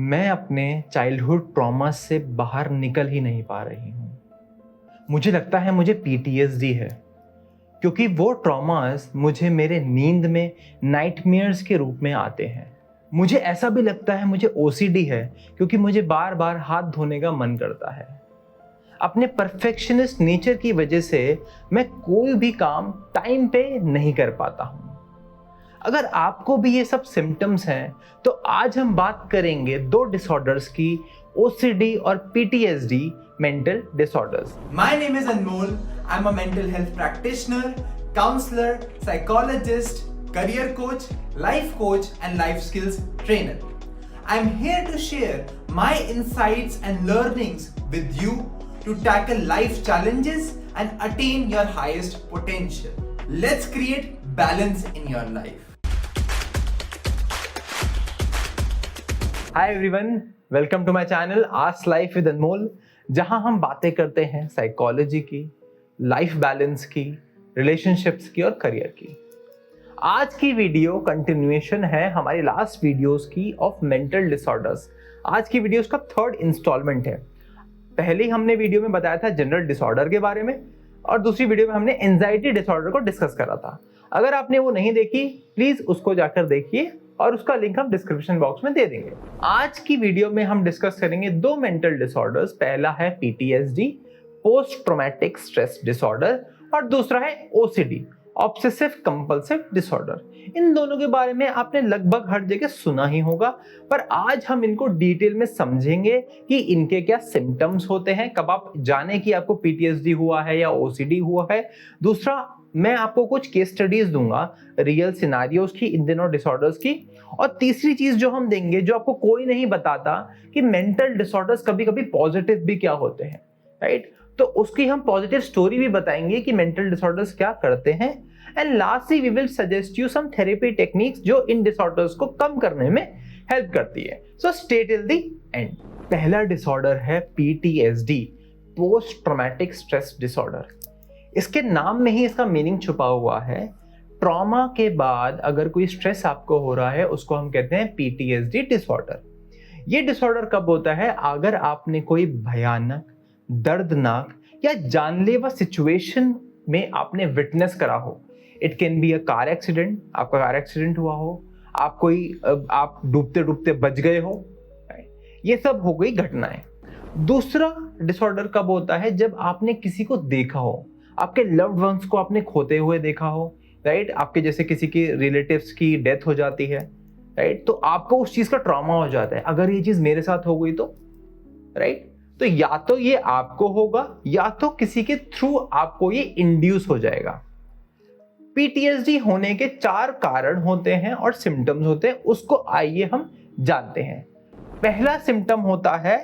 मैं अपने childhood trauma से बाहर निकल ही नहीं पा रही हूँ। मुझे लगता है मुझे पीटीएसडी है, क्योंकि वो ट्रॉमास मुझे मेरे नींद में नाइटमेयर्स के रूप में आते हैं। मुझे ऐसा भी लगता है मुझे ओसीडी है, क्योंकि मुझे बार बार हाथ धोने का मन करता है। अपने परफेक्शनिस्ट नेचर की वजह से मैं कोई भी काम टाइम पे नहीं कर पाता हूँ। अगर आपको भी ये सब सिम्टम्स हैं तो आज हम बात करेंगे दो डिसऑर्डर्स की, ओसीडी और PTSD mental disorders. My name is Anmol. I'm a mental health practitioner, counselor, psychologist, career coach, life coach, and life skills trainer. I'm here to share my insights and learnings with you to tackle life challenges and attain your highest potential. Let's create balance in your life. Hi everyone, welcome to my channel ask life with Anmol, जहां हम बातें करते हैं psychology की, life balance की, relationships की और career की। आज की वीडियो कंटिन्यूएशन है हमारी लास्ट वीडियोस की ऑफ मेंटल डिसऑर्डर्स। आज की वीडियोस का थर्ड इंस्टॉलमेंट है। पहले हमने वीडियो में बताया था जनरल डिसऑर्डर के बारे में, और दूसरी वीडियो में हमने एंजाइटी डिसऑर्डर को डिस्कस करा था। अगर आपने वो नहीं देखी, प्लीज उसको जाकर देखिए, और उसका लिंक हम डिस्क्रिप्शन बॉक्स में दे देंगे। आज की वीडियो में हम डिस्कस करेंगे दो मेंटल डिसऑर्डर्स। पहला है PTSD, post traumatic stress disorder, और दूसरा है ओसीडी, ऑब्सेसिव कंपल्सिव डिसऑर्डर। इन दोनों के बारे में आपने लगभग हर जगह सुना ही होगा, पर आज हम इनको डिटेल में समझेंगे कि इनके क्या सिम्टम्स होते हैं, कब आप जाने कि आपको पीटीएसडी हुआ है या ओसीडी हुआ है। दूसरा, मैं आपको कुछ केस स्टडीज दूंगा रियल सिनारियोस की इन दोनों डिसऑर्डर्स की। और तीसरी चीज जो हम देंगे, जो आपको कोई नहीं बताता, कि मेंटल डिसऑर्डर्स कभी कभी पॉजिटिव भी क्या होते हैं, राइट? तो उसकी हम पॉजिटिव स्टोरी भी बताएंगे कि मेंटल डिसऑर्डर्स क्या करते हैं। And lastly we will suggest you some therapy techniques जो इन डिसऑर्डर्स को कम करने में हेल्प करती है। So stay till the end. पहला डिसऑर्डर है PTSD, post traumatic stress disorder. इसके नाम में ही इसका मीनिंग छुपा हुआ है। ट्रॉमा के बाद अगर कोई स्ट्रेस आपको हो रहा है, उसको हम कहते हैं पीटीएसडी डिसऑर्डर। ये डिसऑर्डर कब होता है? अगर आपने कोई भयानक, दर्दनाक या जानलेवा सिचुएशन में आपने विटनेस करा हो। It can be a car accident, आपका कार एक्सीडेंट हुआ हो, आप डूबते डूबते बच गए हो। ये सब हो गई घटनाएं। दूसरा डिसऑर्डर कब होता है? जब आपने किसी को देखा हो, आपके लव्ड वंस को आपने खोते हुए देखा हो, राइट? आपके जैसे किसी के रिलेटिव्स की डेथ हो जाती है, राइट? तो आपको उस चीज का ट्रॉमा हो जाता है। अगर ये चीज मेरे साथ हो गई तो, राइट? तो या तो ये आपको होगा, या तो किसी के थ्रू आपको ये इंड्यूस हो जाएगा। पीटीएसडी होने के 4 कारण होते हैं और सिम्टम्स होते हैं, उसको आइए हम जानते हैं। पहला सिम्टम होता है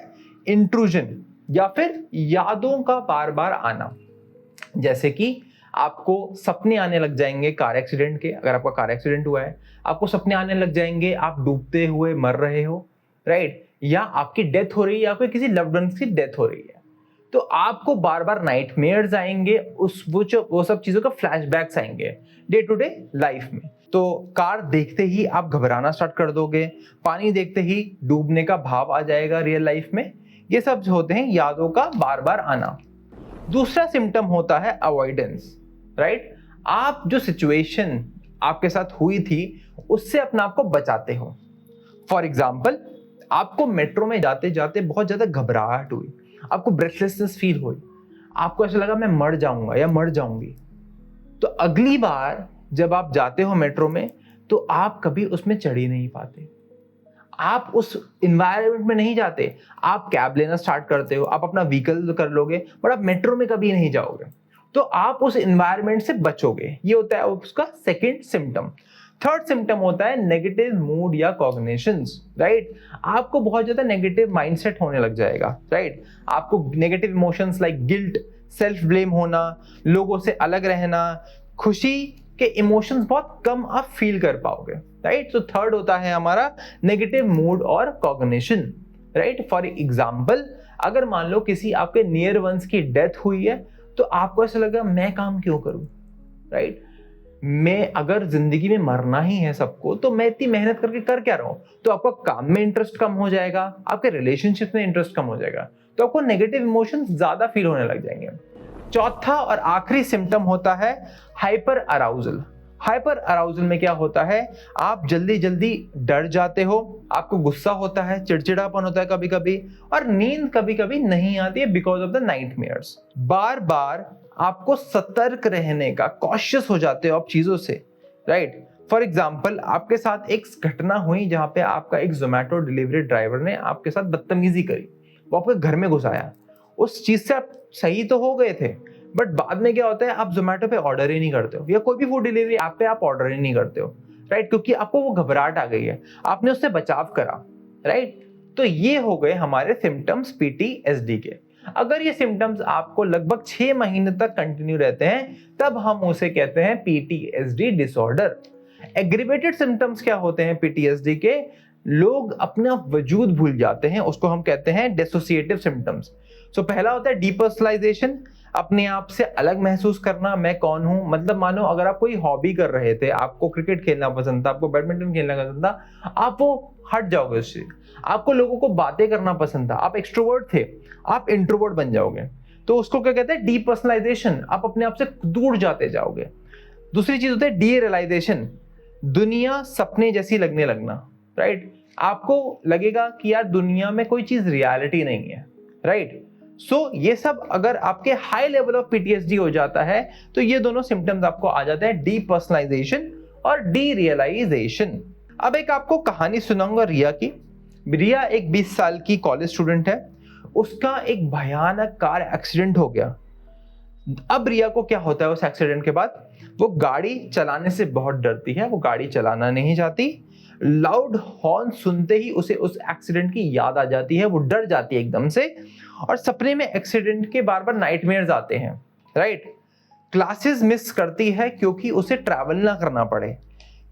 इंट्रूजन, या फिर यादों का बार बार आना। जैसे कि आपको सपने आने लग जाएंगे कार एक्सीडेंट के। अगर आपका कार एक्सीडेंट हुआ है, आपको सपने आने लग जाएंगे आप डूबते हुए मर रहे हो, राइट? या आपकी डेथ हो रही है, या फिर किसी लव्ड वन की डेथ हो रही है, तो आपको बार बार नाइटमेयर्स आएंगे। वो सब चीजों का फ्लैशबैक्स आएंगे डे टू डे लाइफ में। तो कार देखते ही आप घबराना स्टार्ट कर दोगे, पानी देखते ही डूबने का भाव आ जाएगा रियल लाइफ में। ये सब जो होते हैं यादों का बार बार आना। दूसरा सिम्टम होता है अवॉइडेंस, राइट? आप जो सिचुएशन आपके साथ हुई थी उससे अपने आप को बचाते हो। फॉर एग्जाम्पल, आपको मेट्रो में जाते जाते बहुत ज्यादा घबराहट हुई, आपको ब्रेथलेसनेस फील हुई, आपको ऐसा लगा मैं मर जाऊंगा या मर जाऊंगी। तो अगली बार जब आप जाते हो मेट्रो में, तो आप कभी उसमें चढ़ ही नहीं पाते, आप उस इन्वायरमेंट में नहीं जाते। आप कैब लेना स्टार्ट करते हो, आप अपना व्हीकल कर लोगे, बट आप मेट्रो में कभी नहीं जाओगे। तो आप उस इन्वायरमेंट से बचोगे। ये होता है उसका सेकंड सिम्टम। थर्ड सिम्टम होता है नेगेटिव मूड या कॉग्निशंस, राइट? आपको बहुत ज्यादा नेगेटिव माइंडसेट होने लग जाएगा, राइट? आपको negative emotions like guilt, self blame होना, लोगों से अलग रहना, खुशी के इमोशंस बहुत कम आप फील कर पाओगे, राइट? तो थर्ड होता है हमारा नेगेटिव मूड और कॉग्निशन, राइट? फॉर एग्जाम्पल, अगर मान लो किसी आपके नियर वंस की डेथ हुई है, तो आपको ऐसा लगा मैं काम क्यों करूं, राइट? मैं अगर जिंदगी में मरना ही है सबको तो मैं इतनी मेहनत करके कर क्या रहा हूँ? तो आपका काम में इंटरेस्ट कम हो जाएगा, आपके रिलेशनशिप में इंटरेस्ट कम हो जाएगा, तो आपको नेगेटिव इमोशंस ज्यादा फील होने लग जाएंगे। चौथा और आखिरी सिम्टम होता है हाइपर अराउजल। हाइपर अराउजल में क्या होता है, आप जल्दी जल्दी डर जाते हो, आपको गुस्सा होता है, चिड़चिड़ापन होता है कभी कभी, और नींद कभी कभी नहीं आती है बिकॉज ऑफ द नाइटमेयर्स। बार बार आपको सतर्क रहने का, कॉशियस हो जाते हो आप चीजों से, राइट। फॉर एग्जाम्पल, आपके साथ एक घटना हुई जहां पे आपका एक जोमेटो डिलीवरी ड्राइवर ने आपके साथ बदतमीजी करी, वो आपके घर में घुस आया। उस चीज से आप सही तो हो गए थे, बट बाद में क्या होता है, आप जोमेटो पे ऑर्डर ही नहीं करते हो, या कोई भी फूड डिलीवरी ऐप पे आप ऑर्डर ही नहीं करते हो, राइट, क्योंकि आपको वो घबराहट आ गई है, आपने उससे बचाव करा, राइट। तो ये हो गए हमारे सिम्टम्स पीटीएसडी के। अगर ये सिम्टम्स आपको लगभग 6 महीने तक कंटिन्यू रहते हैं, तब हम उसे कहते हैं पीटीएसडी डिसऑर्डर। एग्रीवेटेड सिम्टम्स क्या होते हैं पीटीएसडी के? लोग अपना वजूद भूल जाते हैं, उसको हम कहते हैं डिसोसिएटिव सिम्टम्स। सो पहला होता है डीपर्सनलाइजेशन, अपने आप से अलग महसूस करना, मैं कौन हूं। मतलब मानो अगर आप कोई हॉबी कर रहे थे, आपको क्रिकेट खेलना पसंद था, आपको बैडमिंटन खेलना पसंद था, आप वो हट जाओगे उससे। आपको लोगों को बातें करना पसंद था, आप एक्सट्रोवर्ट थे, आप इंट्रोवर्ट बन जाओगे। तो उसको क्या कहते हैं? डीपर्सनलाइजेशन, आप अपने आप से दूर जाते जाओगे। दूसरी चीज होती है डीरियलाइजेशन, दुनिया सपने जैसी लगने लगना, राइट। आपको लगेगा कि यार दुनिया में कोई चीज रियलिटी नहीं है, राइट। सो ये सब अगर आपके हाई लेवल ऑफ पीटीएसडी हो जाता है, तो ये दोनों सिम्टम्स आपको आ जाते हैं, डीपर्सनलाइजेशन और डीरियलाइजेशन। अब एक आपको कहानी सुनाऊंगा रिया की। रिया एक 20 साल की कॉलेज स्टूडेंट है, उसका एक भयानक कार एक्सीडेंट हो गया। अब रिया को क्या होता है उस एक्सीडेंट के बाद? वो गाड़ी चलाने से बहुत डरती है, वो गाड़ी चलाना नहीं चाहती। लाउड हॉर्न सुनते ही उसे उस एक्सीडेंट की याद आ जाती है, वो डर जाती है एकदम से, और सपने में एक्सीडेंट के बार बार नाइटमेयर्स आते हैं, राइट। क्लासेस मिस करती है क्योंकि उसे ट्रैवल ना करना पड़े।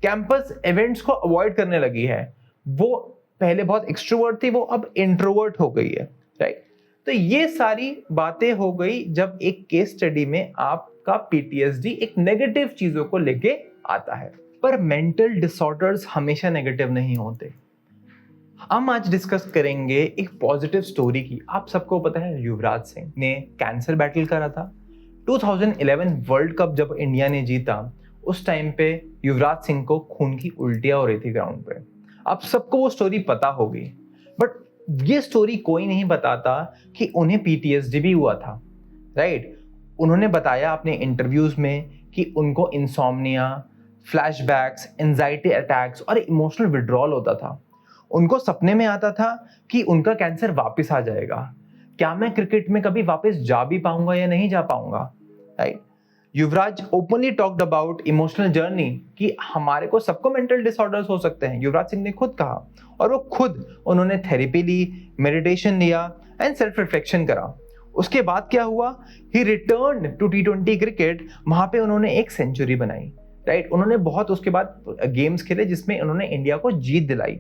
कैंपस इवेंट्स को अवॉइड करने लगी है। वो पहले बहुत एक्सट्रोवर्ट थी, वो अब इंट्रोवर्ट हो गई है, राइट। तो ये सारी बातें हो गई जब एक केस स्टडी में आपका पीटीएसडी एक नेगेटिव चीजों को लेके आता है। पर मेंटल डिसऑर्डर्स हमेशा नेगेटिव नहीं होते। हम आज डिस्कस करेंगे एक पॉजिटिव स्टोरी की। आप सबको पता है युवराज सिंह ने कैंसर बैटल करा था। 2011 वर्ल्ड कप जब इंडिया ने जीता, उस टाइम पे युवराज सिंह को खून की उल्टियां हो रही थी ग्राउंड पे। आप सबको वो स्टोरी पता होगी, बट ये स्टोरी कोई नहीं बताता कि उन्हें पीटीएसडी भी हुआ था, राइट। उन्होंने बताया अपने इंटरव्यूज में कि उनको इंसोम्निया, फ्लैशबैक्स, एंजाइटी अटैक्स और इमोशनल विड्रॉल होता था। उनको सपने में आता था कि उनका कैंसर वापस आ जाएगा, क्या मैं क्रिकेट में कभी वापस जा भी पाऊंगा या नहीं जा पाऊंगा, right. Yuvraj openly talked about emotional journey कि हमारे को सबको मेंटल डिसऑर्डर्स हो सकते हैं, युवराज सिंह ने खुद कहा। और वो खुद उन्होंने थेरेपी ली, मेडिटेशन लिया एंड सेल्फ रिफ्लेक्शन करा। उसके बाद क्या हुआ? ही रिटर्न टू T20 क्रिकेट। वहां पे उन्होंने एक सेंचुरी बनाई, राइट। उन्होंने बहुत उसके बाद गेम्स खेले जिसमें उन्होंने इंडिया को जीत दिलाई।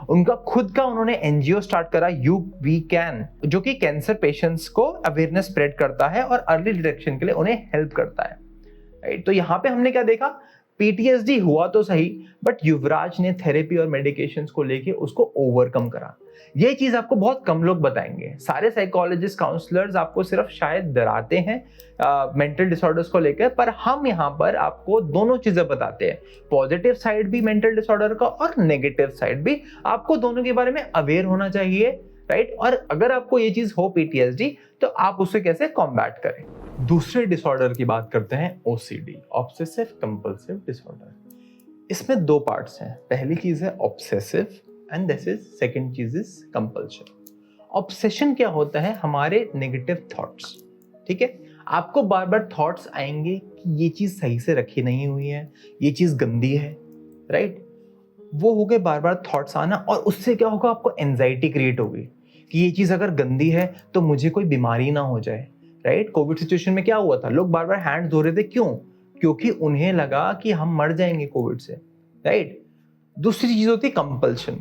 उनका खुद का उन्होंने एनजीओ स्टार्ट करा, यू वी कैन, जो कि कैंसर पेशेंट्स को अवेयरनेस स्प्रेड करता है और अर्ली डिटेक्शन के लिए उन्हें हेल्प करता है, राइट। तो यहाँ पे हमने क्या देखा? पीटीएसडी हुआ तो सही, बट युवराज ने थेरेपी और मेडिकेशंस को लेके उसको ओवरकम करा। ये चीज आपको बहुत कम लोग बताएंगे। सारे साइकोलॉजिस्ट, काउंसलर्स आपको सिर्फ शायद डराते हैं मेंटल डिसऑर्डर्स को लेकर, पर हम यहाँ पर आपको दोनों चीजें बताते हैं, पॉजिटिव साइड भी मेंटल डिसऑर्डर का और नेगेटिव साइड भी। आपको दोनों के बारे में अवेयर होना चाहिए, राइट। और अगर आपको ये चीज हो पीटीएसडी, तो आप उससे कैसे कॉम्बैट करें। दूसरे डिसऑर्डर की बात करते हैं, ओसीडी, ऑब्सेसिव कंपल्सिव डिसऑर्डर। इसमें 2 पार्ट्स हैं। पहली चीज है obsessive and this is second चीज इज कंपल्शन। ऑब्सेशन क्या होता है? हमारे नेगेटिव थॉट्स, ठीक है। आपको बार बार थॉट्स आएंगे कि ये चीज सही से रखी नहीं हुई है, ये चीज गंदी है, राइट। वो हो गए बार बार थॉट्स आना, और उससे क्या होगा? आपको एंजाइटी क्रिएट होगी कि ये चीज अगर गंदी है तो मुझे कोई बीमारी ना हो जाए, राइट। कोविड सिचुएशन में क्या हुआ था? लोग बार बार हैंड धो रहे थे, क्यों? क्योंकि उन्हें लगा कि हम मर जाएंगे कोविड से, राइट। दूसरी चीज होती है कंपल्शन।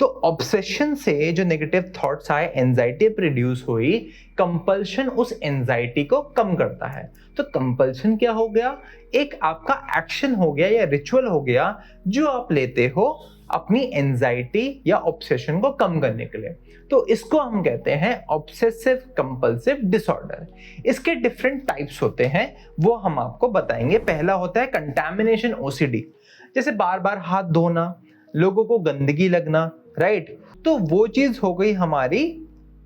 तो ऑब्सेशन से जो नेगेटिव थॉट्स आए, एंजाइटी प्रोड्यूस हुई, कंपल्शन उस एंजाइटी को कम करता है। तो कंपल्शन क्या हो गया? एक आपका एक्शन हो गया या रिचुअल हो गया जो आप लेते हो अपनी एंजाइटी या ऑब्सेशन को कम करने के लिए। तो इसको हम कहते हैं ऑब्सेसिव कंपल्सिव डिसऑर्डर। इसके डिफरेंट टाइप्स होते हैं, वो हम आपको बताएंगे। पहला होता है कंटैमिनेशन ओसीडी, जैसे बार बार हाथ धोना, लोगों को गंदगी लगना, राइट? तो वो चीज हो गई हमारी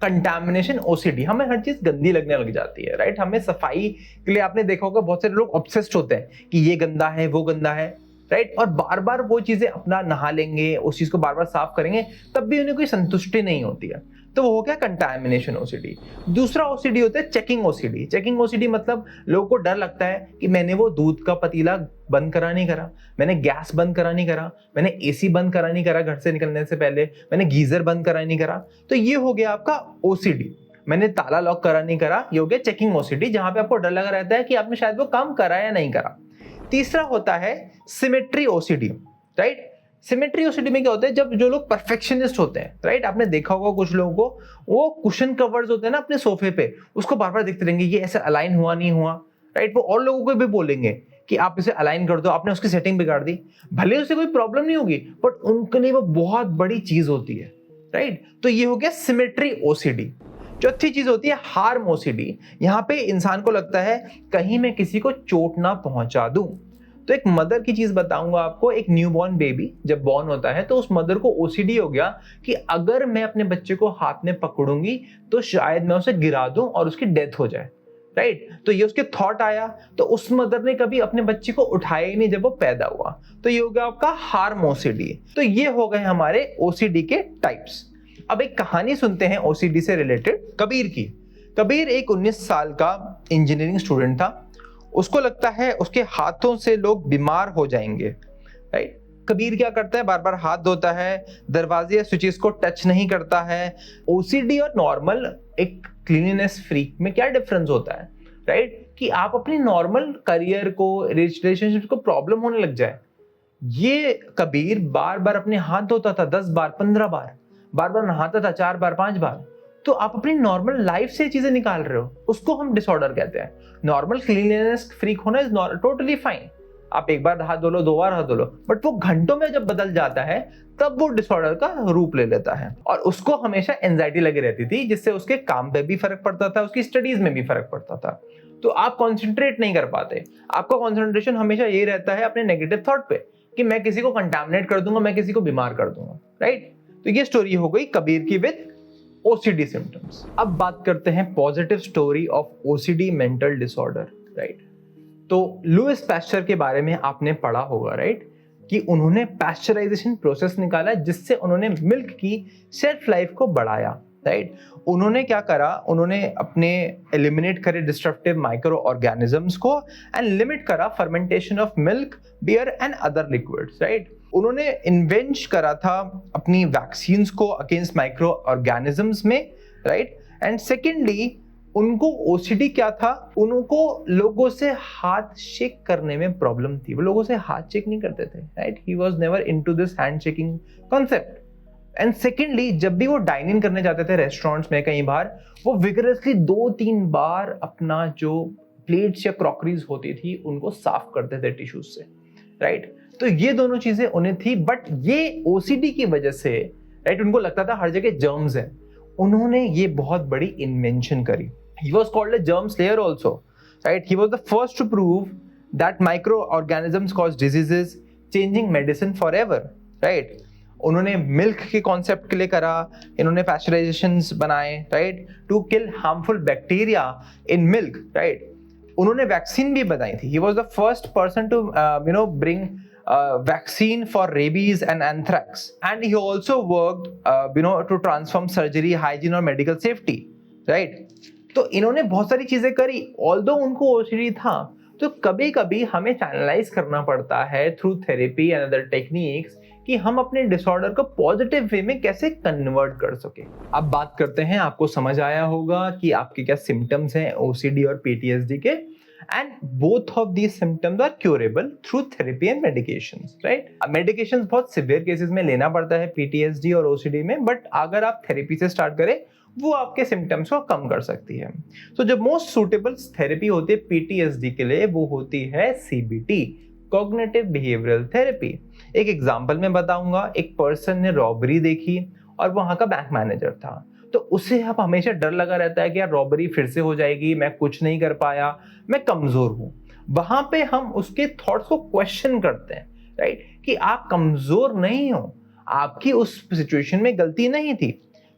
कंटैमिनेशन ओसीडी। हमें हर चीज गंदी लगने लग जाती है, राइट? हमें सफाई के लिए आपने देखा होगा बहुत सारे लोग ऑब्सेस्ड होते हैं कि ये गंदा है, वो गंदा है, राइट? और बार बार वो चीजें अपना नहा लेंगे, उस चीज को बार बार साफ करेंगे, तब भी उन्हें कोई संतुष्टि नहीं होती है। तो वो हो गया कंटैमिनेशन ओसीडी। दूसरा ओसीडी होता है चेकिंग ओसीडी। चेकिंग ओसीडी मतलब लोगों को डर लगता है कि मैंने वो दूध का पतीला बंद करा नहीं करा, मैंने गैस बंद करा नहीं करा, मैंने एसी बंद करा नहीं करा घर से निकलने से पहले, मैंने गीजर बंद करा नहीं करा। तो ये हो गया आपका ओसीडी। मैंने ताला लॉक करा नहीं करा, ये हो गया चेकिंग ओसीडी, जहां पे आपको डर लगा रहता है कि आपने शायद वो काम करा या नहीं करा। तीसरा होता है symmetry OCD, right? Symmetry OCD में क्या होता है? जब जो लोग परफेक्शनिस्ट होते हैं, राइट? आपने देखा होगा कुछ लोगों को, वो कुशन कवर्स होते हैं ना अपने सोफे पे, उसको बार बार देखते रहेंगे, ये ऐसे अलाइन हुआ नहीं हुआ, राइट? वो और लोगों को भी बोलेंगे कि आप इसे अलाइन कर दो, आपने उसकी सेटिंग बिगाड़ दी। भले उसे कोई प्रॉब्लम नहीं होगी, बट उनके लिए वो बहुत बड़ी चीज होती है, राइट? तो ये हो गया सिमेट्री ओसीडी। चौथी चीज होती है हार्म ओसीडी। यहाँ पे इंसान को लगता है कहीं मैं किसी को चोट ना पहुंचा दूं। तो एक मदर की चीज बताऊंगा आपको। एक न्यूबॉर्न बेबी जब बॉर्न होता है तो उस मदर को ओसीडी हो गया कि अगर मैं अपने बच्चे को हाथ में पकड़ूंगी तो शायद मैं उसे गिरा दूं और उसकी डेथ हो जाए, राइट? तो ये उसके थॉट आया, तो उस मदर ने कभी अपने बच्चे को उठाया ही नहीं जब वो पैदा हुआ। तो ये हो गया आपका हार्म ओसीडी। तो ये हो गए हमारे ओसीडी के टाइप्स। अब एक कहानी सुनते हैं ओसीडी से रिलेटेड, कबीर की। कबीर एक 19 साल का इंजीनियरिंग स्टूडेंट था। उसको लगता है उसके हाथों से लोग बीमार हो जाएंगे, राइट? कबीर क्या करता है? बार बार हाथ धोता है, दरवाजे या स्विचेस को टच नहीं करता है। ओसीडी और नॉर्मल एक क्लीनिनेस फ्रीक में क्या डिफरेंस होता है, राइट? कि आप अपनी नॉर्मल करियर को, रिलेशनशिप को प्रॉब्लम होने लग जाए। ये कबीर बार बार अपने हाथ धोता था, 10 बार, 15 बार, बार बार नहाता था 4 बार, 5 बार। तो आप अपनी नॉर्मल लाइफ से चीजें निकाल रहे हो, उसको हम डिसऑर्डर कहते हैं। नॉर्मल क्लीनलीनेस फ्रीक होना इज टोटली फाइन। आप एक बार हाथ धो लो, 2 बार हाथ धो लो, बट वो घंटों में जब बदल जाता है तब वो डिसऑर्डर का रूप ले लेता है। और उसको हमेशा एंजाइटी लगी रहती थी, जिससे उसके काम पे भी फर्क पड़ता था, उसकी स्टडीज में भी फर्क पड़ता था। तो आप कॉन्सेंट्रेट नहीं कर पाते। आपका कॉन्सेंट्रेशन हमेशा यही रहता है अपने नेगेटिव थॉट पे कि मैं किसी को कंटामिनेट कर दूंगा, मैं किसी को बीमार कर दूंगा, राइट? तो ये स्टोरी हो गई कबीर की विद ओसीडी सिम्टम्स। अब बात करते हैं positive story of OCD mental disorder, right? तो लुइस पैस्चर के बारे में आपने पढ़ा होगा, राइट? कि उन्होंने पैस्चराइजेशन प्रोसेस निकाला जिससे उन्होंने मिल्क की शेल्फ लाइफ को बढ़ाया, राइट? उन्होंने क्या करा? उन्होंने अपने एलिमिनेट करे डिस्ट्रक्टिव माइक्रो ऑर्गेनिजम्स को एंड लिमिट करा fermentation of milk, beer and other liquids, right? उन्होंने इन्वेंट करा था अपनी वैक्सीन्स को अगेंस्ट माइक्रो ऑर्गेनिजम्स में, राइट? एंड सेकेंडली उनको ओसीडी क्या था? उनको लोगों से हाथ शेक करने में प्रॉब्लम थी। वो लोगों से हाथ शेक नहीं करते थे, right? He was never into this hand shaking concept. And secondly जब भी वो डाइन इन करने जाते थे रेस्टोरेंट्स में कई बार, वो विगरसली 2-3 बार अपना जो प्लेट्स या क्रॉकरीज होती थी उनको साफ करते थे टिश्यूज से, राइट? तो ये दोनों चीजें उन्हें थी, बट ये ओसीडी की वजह से, राइट, उनको लगता था हर जगह जर्म्स हैं। उन्होंने ये बहुत बड़ी इन्वेंशन करी। He was called a germ slayer also, right? He was the first to prove that microorganisms cause diseases, changing medicine forever, right? उन्होंने मिल्क के कॉन्सेप्ट के लिए करा, इन्होंने पैस्चराइजेशंस बनाए, right, to kill harmful bacteria in milk, right? उन्होंने vaccine भी बनाई थी। He was the first person to bring vaccine for rabies and anthrax, and he also worked to transform surgery, hygiene और medical safety, right? तो इन्होंने बहुत सारी चीजें करी। ऑल्दो उनको ओसीडी था, तो कभी कभी हमें चैनलाइज करना पड़ता है through therapy and other techniques कि हम अपने डिसऑर्डर को पॉजिटिव वे में कैसे कन्वर्ट कर सके। अब बात करते हैं, आपको समझ आया होगा कि आपके क्या सिम्टम्स हैं ओसीडी और पीटीएसडी के। and both of these symptoms are curable through therapy and medications, right? Medications बहुत severe cases में लेना पड़ता है PTSD और OCD में, but अगर आप थेरेपी से स्टार्ट करें वो आपके सिम्टम्स को कम कर सकती है। तो जो मोस्ट सुटेबल थेरेपी होती है PTSD के लिए वो होती है CBT, कॉग्निटिव बिहेवियरल थेरेपी। एक एग्जांपल मैं बताऊंगा, एक पर्सन ने रॉबरी देखी और वहां का बैंक मैनेजर था, तो उसे अब हमेशा डर लगा रहता है कि यार रॉबरी फिर से हो जाएगी, मैं कुछ नहीं कर पाया, मैं कमजोर हूं। वहां पे हम उसके थॉट्स को क्वेश्चन करते हैं, राइट, कि आप कमजोर नहीं हो, आपकी उस सिचुएशन में गलती नहीं थी,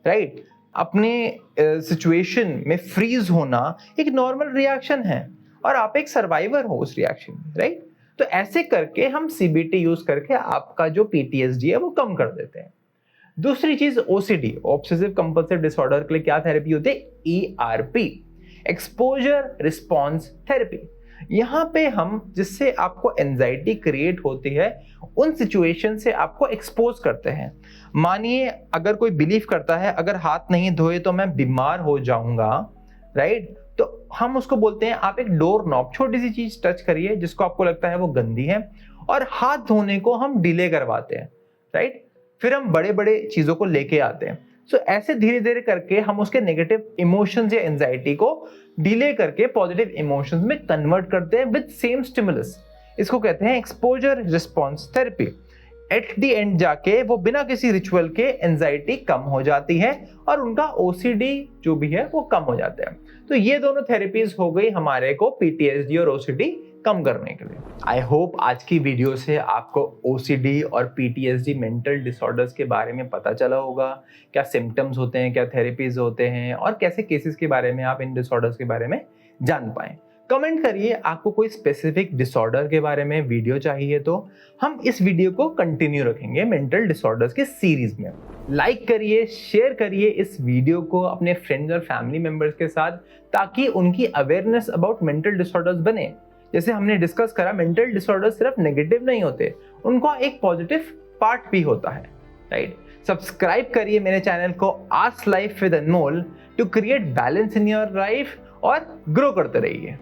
राइट। अपने सिचुएशन में फ्रीज होना एक नॉर्मल रिएक्शन है और आप एक सर्वाइवर हो उस रिएक्शन में, राइट। तो ऐसे करके हम CBT यूज करके आपका जो PTSD है वो कम कर देते हैं। दूसरी चीज OCD, ऑब्सेसिव कंपल्सिव डिसऑर्डर के लिए क्या थेरेपी होती है? ERP, exposure response therapy. यहाँ पे हम जिससे आपको एंजाइटी क्रिएट होती है उन सिचुएशन से आपको एक्सपोज करते हैं। मानिए अगर कोई बिलीव करता है अगर हाथ नहीं धोए तो मैं बीमार हो जाऊंगा, राइट, तो हम उसको बोलते हैं आप एक डोर नॉब, छोटी सी चीज टच करिए जिसको आपको लगता है वो गंदी है, और हाथ धोने को हम डिले करवाते हैं, राइट। फिर हम बड़े बड़े चीजों को लेके आते हैं। सो ऐसे धीरे धीरे करके हम उसके नेगेटिव इमोशंस या एंजाइटी को डिले करके पॉजिटिव इमोशंस में कन्वर्ट करते हैं विद सेम स्टिमुलस। इसको कहते हैं exposure response therapy. At the end जाके वो बिना किसी रिचुअल के एंजाइटी कम हो जाती है और उनका OCD जो भी है वो कम हो जाता है। तो ये दोनों थेरेपीज हो गई हमारे को PTSD और OCD कम करने के लिए। आई होप आज की वीडियो से आपको OCD और PTSD मेंटल डिसऑर्डर्स के बारे में पता चला होगा, क्या सिम्टम्स होते हैं, क्या थेरेपीज होते हैं और कैसे केसेस के बारे में आप इन डिसऑर्डर्स के बारे में जान पाएं। कमेंट करिए आपको कोई स्पेसिफिक डिसऑर्डर के बारे में वीडियो चाहिए तो हम इस वीडियो को कंटिन्यू रखेंगे मेंटल डिसऑर्डर्स के सीरीज में। लाइक करिए, शेयर करिए इस वीडियो को अपने फ्रेंड्स और फैमिली मेंबर्स के साथ ताकि उनकी अवेयरनेस अबाउट मेंटल डिसऑर्डर्स बने। जैसे हमने डिस्कस करा, मेंटल डिसऑर्डर्स सिर्फ नेगेटिव नहीं होते, उनका एक पॉजिटिव पार्ट भी होता है, राइट। सब्सक्राइब करिए मेरे चैनल को ask life with Anmol to create balance in your life और ग्रो करते रहिए।